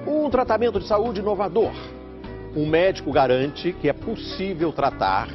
Um tratamento de saúde inovador. Um médico garante que é possível tratar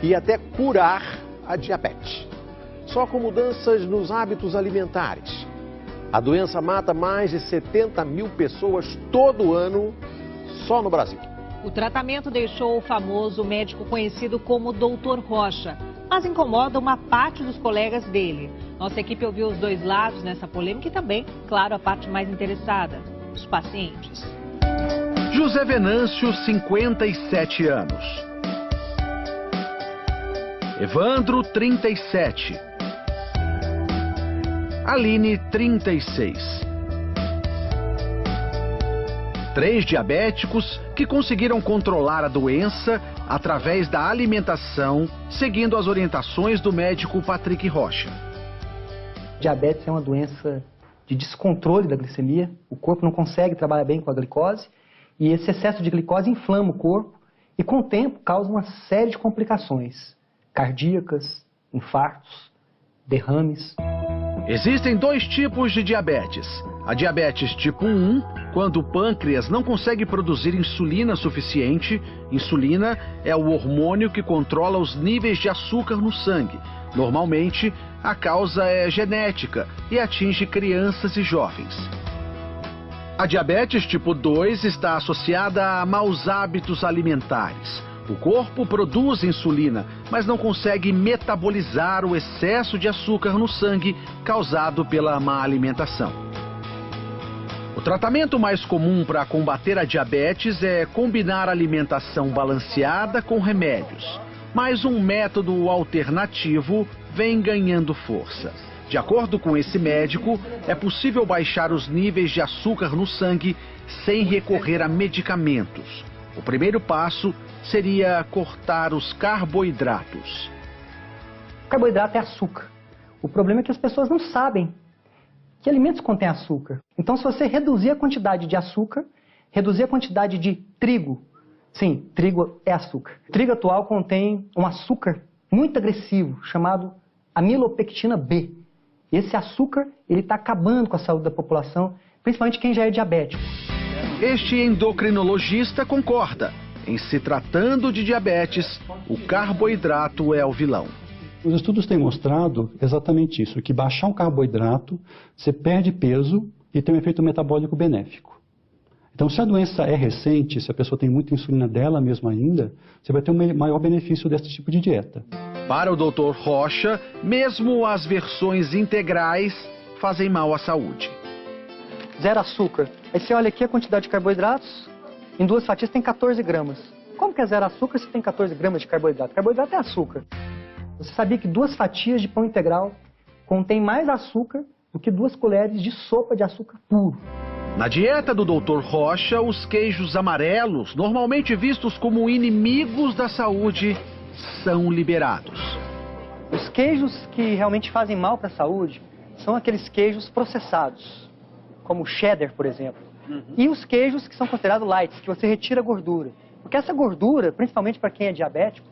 e até curar a diabetes. Só com mudanças nos hábitos alimentares. A doença mata mais de 70 mil pessoas todo ano, só no Brasil. O tratamento deixou o famoso médico conhecido como Dr. Rocha, mas incomoda uma parte dos colegas dele. Nossa equipe ouviu os dois lados nessa polêmica e também, claro, a parte mais interessada, os pacientes. José Venâncio, 57 anos. Evandro, 37. Aline, 36. 3 diabéticos que conseguiram controlar a doença através da alimentação, seguindo as orientações do médico Patrick Rocha. Diabetes é uma doença de descontrole da glicemia. O corpo não consegue trabalhar bem com a glicose e esse excesso de glicose inflama o corpo e, com o tempo, causa uma série de complicações cardíacas, infartos, derrames. Existem 2 tipos de diabetes. A diabetes tipo 1, quando o pâncreas não consegue produzir insulina suficiente. Insulina é o hormônio que controla os níveis de açúcar no sangue. Normalmente, a causa é genética e atinge crianças e jovens. A diabetes tipo 2 está associada a maus hábitos alimentares. O corpo produz insulina, mas não consegue metabolizar o excesso de açúcar no sangue causado pela má alimentação. O tratamento mais comum para combater a diabetes é combinar alimentação balanceada com remédios. Mas um método alternativo vem ganhando força. De acordo com esse médico, é possível baixar os níveis de açúcar no sangue sem recorrer a medicamentos. O primeiro passo seria cortar os carboidratos. O carboidrato é açúcar. O problema é que as pessoas não sabem que alimentos contêm açúcar. Então, se você reduzir a quantidade de açúcar, reduzir a quantidade de trigo, sim, trigo é açúcar. O trigo atual contém um açúcar muito agressivo, chamado amilopectina B. Esse açúcar está acabando com a saúde da população, principalmente quem já é diabético. Este endocrinologista concorda. Em se tratando de diabetes, o carboidrato é o vilão. Os estudos têm mostrado exatamente isso, que baixar um carboidrato, você perde peso e tem um efeito metabólico benéfico. Então, se a doença é recente, se a pessoa tem muita insulina dela mesma ainda, você vai ter um maior benefício desse tipo de dieta. Para o Dr. Rocha, mesmo as versões integrais fazem mal à saúde. Zero açúcar. Aí você olha aqui a quantidade de carboidratos, em 2 fatias tem 14 gramas. Como que é zero açúcar se tem 14 gramas de carboidrato? Carboidrato é açúcar. Você sabia que 2 fatias de pão integral contém mais açúcar do que 2 colheres de sopa de açúcar puro? Na dieta do Dr. Rocha, os queijos amarelos, normalmente vistos como inimigos da saúde, são liberados. Os queijos que realmente fazem mal para a saúde são aqueles queijos processados, como o cheddar, por exemplo. E os queijos que são considerados light, que você retira a gordura. Porque essa gordura, principalmente para quem é diabético,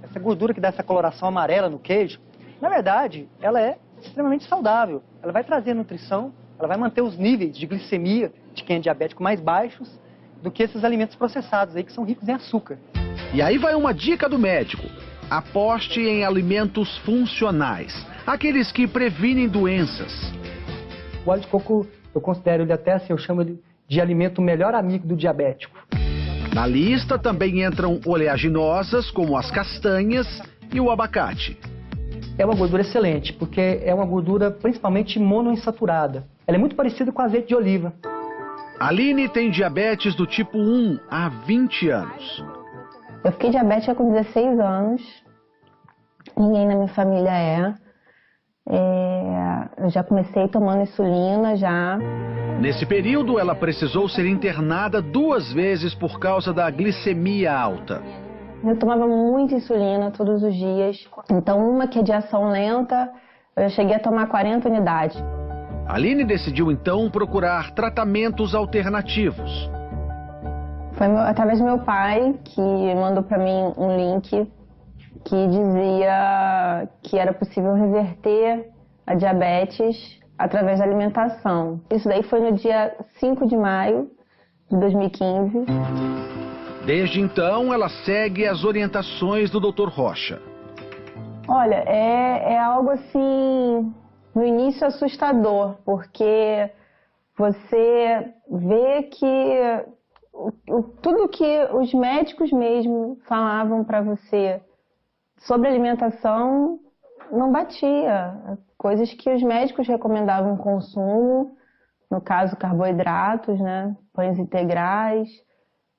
essa gordura que dá essa coloração amarela no queijo, na verdade, ela é extremamente saudável. Ela vai trazer nutrição, ela vai manter os níveis de glicemia de quem é diabético mais baixos do que esses alimentos processados aí que são ricos em açúcar. E aí vai uma dica do médico. Aposte em alimentos funcionais, aqueles que previnem doenças. O óleo de coco, eu considero ele até assim, eu chamo ele de alimento melhor amigo do diabético. Na lista também entram oleaginosas, como as castanhas e o abacate. É uma gordura excelente, porque é uma gordura principalmente monoinsaturada. Ela é muito parecida com azeite de oliva. Aline tem diabetes do tipo 1 há 20 anos. Eu fiquei diabética com 16 anos. Ninguém na minha família é. Eu já comecei tomando insulina já. Nesse período, ela precisou ser internada 2 vezes por causa da glicemia alta. Eu tomava muita insulina todos os dias. Então, uma que é de ação lenta, eu cheguei a tomar 40 unidades. Aline decidiu, então, procurar tratamentos alternativos. Foi através do meu pai que mandou para mim um link que dizia que era possível reverter a diabetes através da alimentação. Isso daí foi no dia 5 de maio de 2015. Desde então, ela segue as orientações do Dr. Rocha. Olha, é algo assim, no início assustador, porque você vê que tudo que os médicos mesmo falavam para você sobre alimentação não batia. Coisas que os médicos recomendavam consumo, no caso carboidratos, né, pães integrais,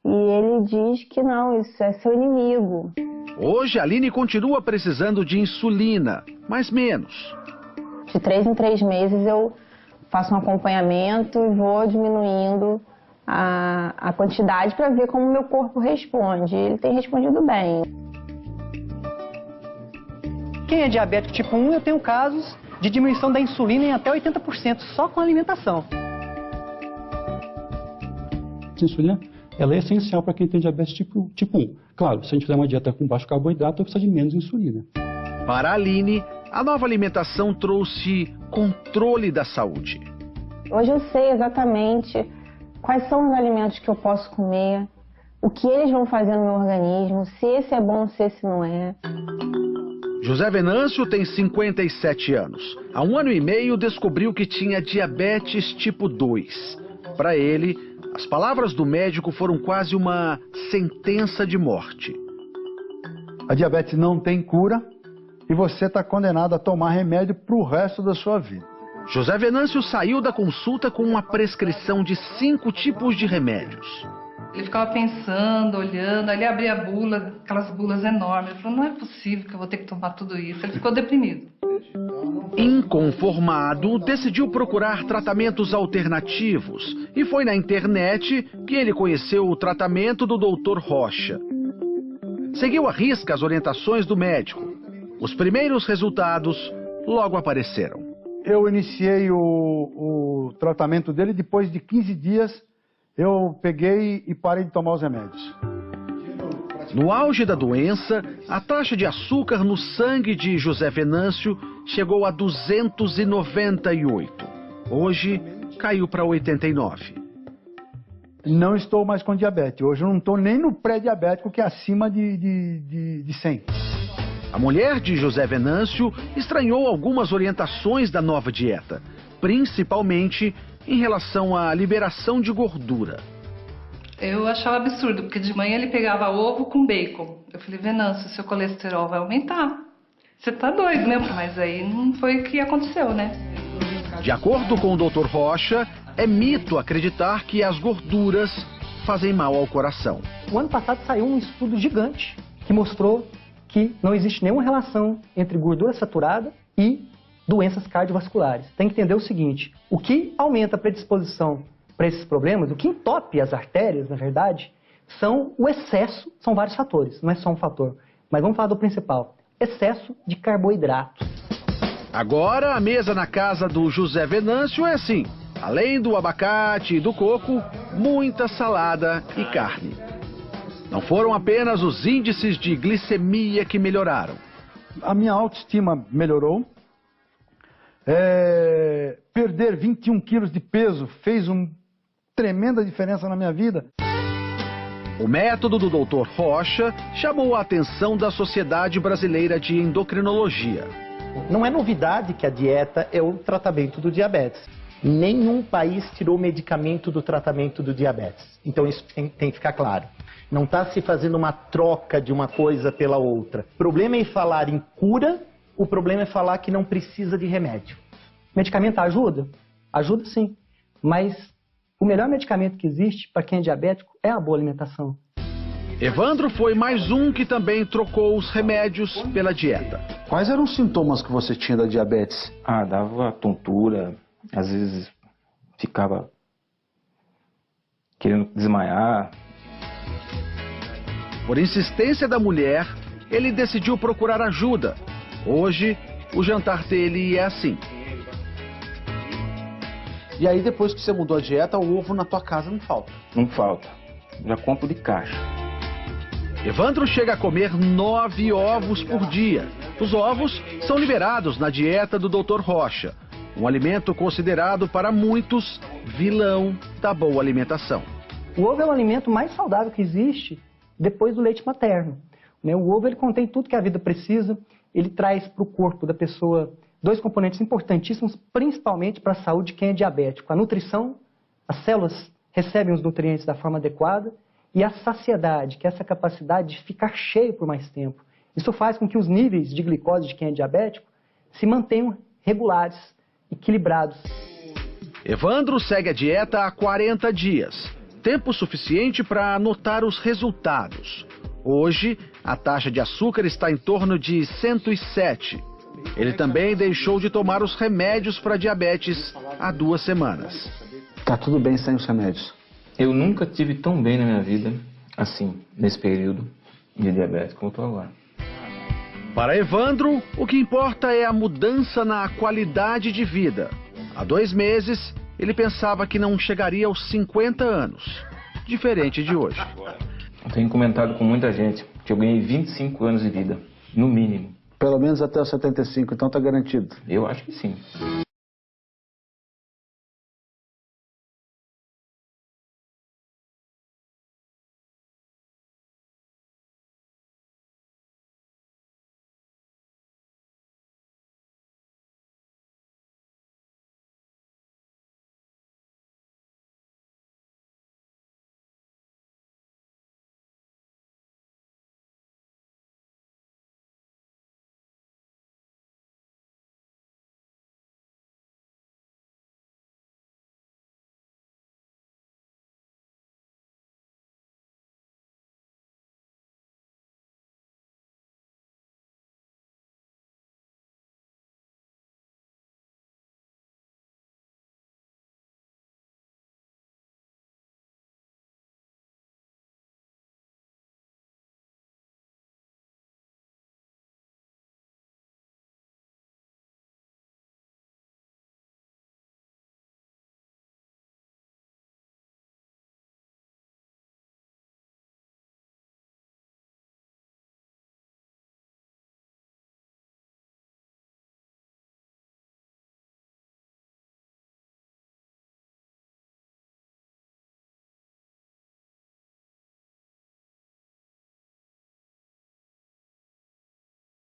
e ele diz que não, isso é seu inimigo. Hoje, a Aline continua precisando de insulina, mas menos. De 3 em 3 meses eu faço um acompanhamento e vou diminuindo a quantidade para ver como o meu corpo responde. Ele tem respondido bem. Quem é diabético tipo 1, eu tenho casos de diminuição da insulina em até 80%, só com a alimentação. A insulina, ela é essencial para quem tem diabetes tipo 1. Claro, se a gente fizer uma dieta com baixo carboidrato, precisa de menos insulina. Para a Aline, a nova alimentação trouxe controle da saúde. Hoje eu sei exatamente quais são os alimentos que eu posso comer, o que eles vão fazer no meu organismo, se esse é bom, se esse não é. José Venâncio tem 57 anos. Há 1 ano e meio descobriu que tinha diabetes tipo 2. Para ele, as palavras do médico foram quase uma sentença de morte. A diabetes não tem cura e você está condenado a tomar remédio para o resto da sua vida. José Venâncio saiu da consulta com uma prescrição de 5 tipos de remédios. Ele ficava pensando, olhando, aí ele abria a bula, aquelas bulas enormes. Ele falou, não é possível que eu vou ter que tomar tudo isso. Ele ficou deprimido. Inconformado, decidiu procurar tratamentos alternativos e foi na internet que ele conheceu o tratamento do Dr. Rocha. Seguiu à risca as orientações do médico. Os primeiros resultados logo apareceram. Eu iniciei o tratamento dele, depois de 15 dias eu peguei e parei de tomar os remédios. No auge da doença, a taxa de açúcar no sangue de José Venâncio chegou a 298. Hoje, caiu para 89. Não estou mais com diabetes. Hoje eu não estou nem no pré-diabético, que é acima de 100. A mulher de José Venâncio estranhou algumas orientações da nova dieta, principalmente em relação à liberação de gordura. Eu achava absurdo, porque de manhã ele pegava ovo com bacon. Eu falei, Venâncio, seu colesterol vai aumentar. Você tá doido, né? Mas aí não foi o que aconteceu, né? De acordo com o Dr. Rocha, é mito acreditar que as gorduras fazem mal ao coração. O ano passado saiu um estudo gigante que mostrou que não existe nenhuma relação entre gordura saturada e doenças cardiovasculares. Tem que entender o seguinte, o que aumenta a predisposição para esses problemas, o que entope as artérias, na verdade, são o excesso, são vários fatores, não é só um fator. Mas vamos falar do principal, excesso de carboidrato. Agora, a mesa na casa do José Venâncio é assim, além do abacate e do coco, muita salada e carne. Não foram apenas os índices de glicemia que melhoraram. A minha autoestima melhorou. Perder 21 quilos de peso fez uma tremenda diferença na minha vida. O método do Dr. Rocha chamou a atenção da Sociedade Brasileira de Endocrinologia. Não é novidade que a dieta é o tratamento do diabetes. Nenhum país tirou medicamento do tratamento do diabetes. Então isso tem que ficar claro. Não está se fazendo uma troca de uma coisa pela outra. O problema é falar em cura, o problema é falar que não precisa de remédio. Medicamento ajuda? Ajuda sim. Mas o melhor medicamento que existe para quem é diabético é a boa alimentação. Evandro foi mais um que também trocou os remédios pela dieta. Quais eram os sintomas que você tinha da diabetes? Dava tontura, às vezes ficava querendo desmaiar. Por insistência da mulher, ele decidiu procurar ajuda. Hoje, o jantar dele é assim. E aí, depois que você mudou a dieta, o ovo na tua casa não falta? Não falta. Já compro de caixa. Evandro chega a comer 9 ovos por dia. Os ovos são liberados na dieta do Dr. Rocha. Um alimento considerado para muitos vilão da boa alimentação. O ovo é o alimento mais saudável que existe depois do leite materno. O ovo ele contém tudo que a vida precisa, ele traz para o corpo da pessoa 2 componentes importantíssimos, principalmente para a saúde de quem é diabético. A nutrição, as células recebem os nutrientes da forma adequada, e a saciedade, que é essa capacidade de ficar cheio por mais tempo. Isso faz com que os níveis de glicose de quem é diabético se mantenham regulares, equilibrados. Evandro segue a dieta há 40 dias, tempo suficiente para anotar os resultados. Hoje, a taxa de açúcar está em torno de 107. Ele também deixou de tomar os remédios para diabetes há 2 semanas. Tá tudo bem sem os remédios. Eu nunca tive tão bem na minha vida, assim, nesse período de diabetes como eu tô agora. Para Evandro, o que importa é a mudança na qualidade de vida. Há 2 meses, ele pensava que não chegaria aos 50 anos, diferente de hoje. Eu tenho comentado com muita gente que eu ganhei 25 anos de vida, no mínimo. Pelo menos até os 75, então tá garantido. Eu acho que sim.